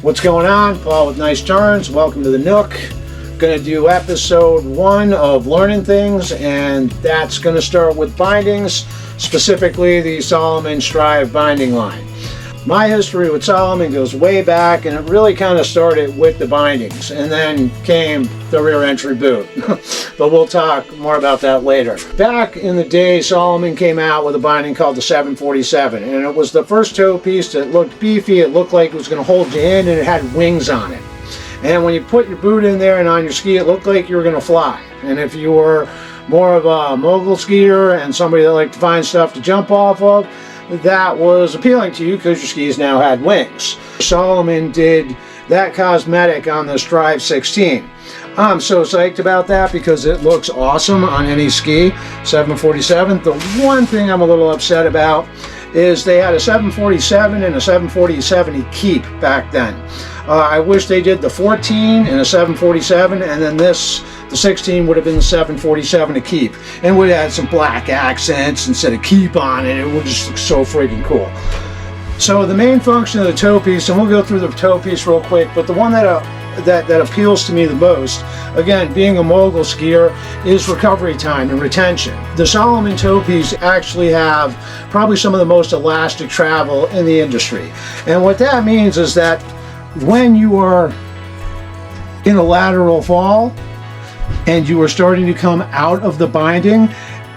What's going on? Paul with Nice Turns. Welcome to the Nook. Going to do episode 1 of learning things, and that's going to start with bindings, specifically the Salomon Strive binding line. My history with Salomon goes way back, and it really kind of started with the bindings, and then came the rear entry boot. But we'll talk more about that later. Back in the day, Salomon came out with a binding called the 747, and it was the first toe piece that looked beefy. It looked like it was going to hold you in, and it had wings on it. And when you put your boot in there and on your ski, it looked like you were going to fly. And if you were more of a mogul skier and somebody that liked to find stuff to jump off of, that was appealing to you because your skis now had wings. Salomon did that cosmetic on the Strive 16. I'm so psyched about that because it looks awesome on any ski. 747. The one thing I'm a little upset about is they had a 747 and a 747 keep back then. I wish they did the 14 and a 747, and then the 16 would have been the 747 to keep, and would have had some black accents instead of keep on it. It would just look so freaking cool. So the main function of the toe piece, and we'll go through the toe piece real quick, but the one that appeals to me the most, again, being a mogul skier, is recovery time and retention. The Salomon toe piece actually have probably some of the most elastic travel in the industry. And what that means is that when you are in a lateral fall and you are starting to come out of the binding,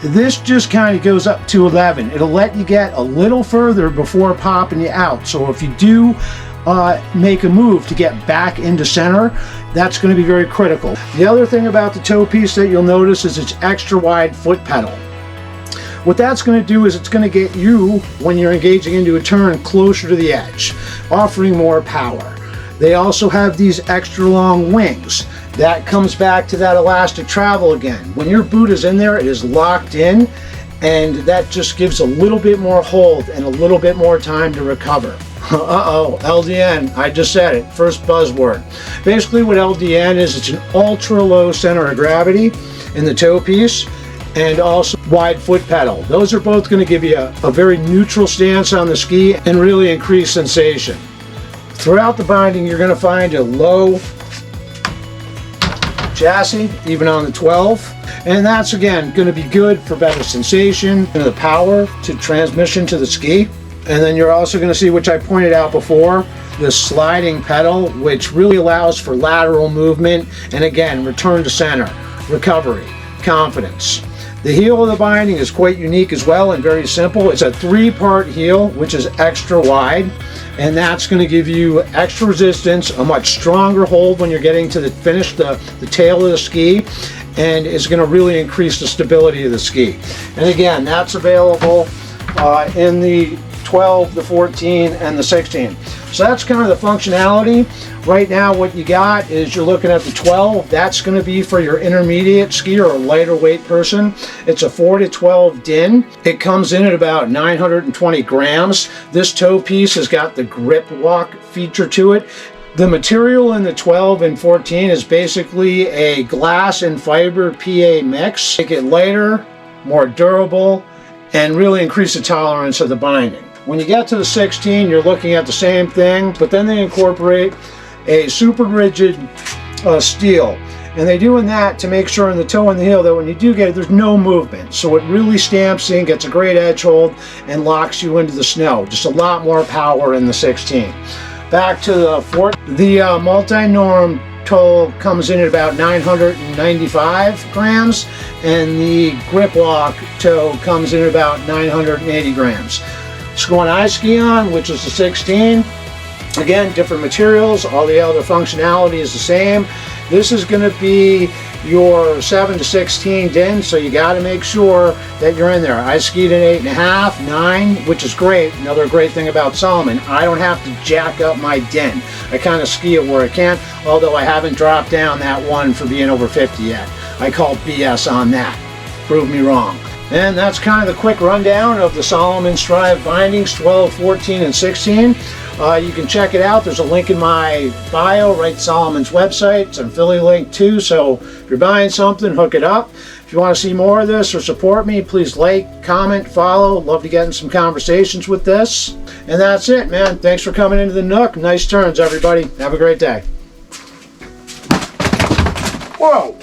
this just kind of goes up to 11. It'll let you get a little further before popping you out. So if you do make a move to get back into center, that's going to be very critical. The other thing about the toe piece that you'll notice is its extra wide foot pedal. What that's going to do is it's going to get you, when you're engaging into a turn, closer to the edge, offering more power. They also have these extra long wings. That comes back to that elastic travel again. When your boot is in there, it is locked in, and that just gives a little bit more hold and a little bit more time to recover. Uh-oh, LDN, I just said it, first buzzword. Basically what LDN is, it's an ultra low center of gravity in the toe piece, and also wide foot pedal. Those are both going to give you a very neutral stance on the ski and really increase sensation. Throughout the binding, you're going to find a low chassis, even on the 12, and that's again going to be good for better sensation and the power to transmission to the ski. And then you're also going to see, which I pointed out before, the sliding pedal, which really allows for lateral movement and again return to center, recovery, confidence. The heel of the binding is quite unique as well and very simple. It's a 3-part heel, which is extra wide, and that's going to give you extra resistance, a much stronger hold when you're getting to the finish, the tail of the ski, and is going to really increase the stability of the ski. And again, that's available in the 12, the 14, and the 16. So that's kind of the functionality. Right now what you got is you're looking at the 12. That's going to be for your intermediate skier or lighter weight person. It's a 4 to 12 din. It comes in at about 920 grams. This toe piece has got the grip walk feature to it. The material in the 12 and 14 is basically a glass and fiber PA mix. Make it lighter, more durable, and really increase the tolerance of the binding. When you get to the 16, you're looking at the same thing, but then they incorporate a super rigid steel. And they're doing that to make sure in the toe and the heel that when you do get it, there's no movement. So it really stamps in, gets a great edge hold, and locks you into the snow. Just a lot more power in the 16. Back to the 14. The multi-norm toe comes in at about 995 grams, and the grip lock toe comes in at about 980 grams. Going I ski on, which is the 16. Again, different materials, all the other functionality is the same. This is going to be your 7 to 16 din, so you got to make sure that you're in there. I skied an 8.5, 9, which is great. Another great thing about Salomon, I don't have to jack up my din. I kind of ski it where I can, although I haven't dropped down that one for being over 50 yet. I call BS on that. Prove me wrong. And that's kind of the quick rundown of the Salomon Strive bindings, 12, 14, and 16. You can check it out. There's a link in my bio, right to Salomon's website. It's an affiliate link too, so if you're buying something, hook it up. If If you want to see more of this or support me, please like, comment, follow. Love to get in some conversations with this. And that's it, man. Thanks for coming into the Nook. Nice turns, everybody. Have a great day. Whoa!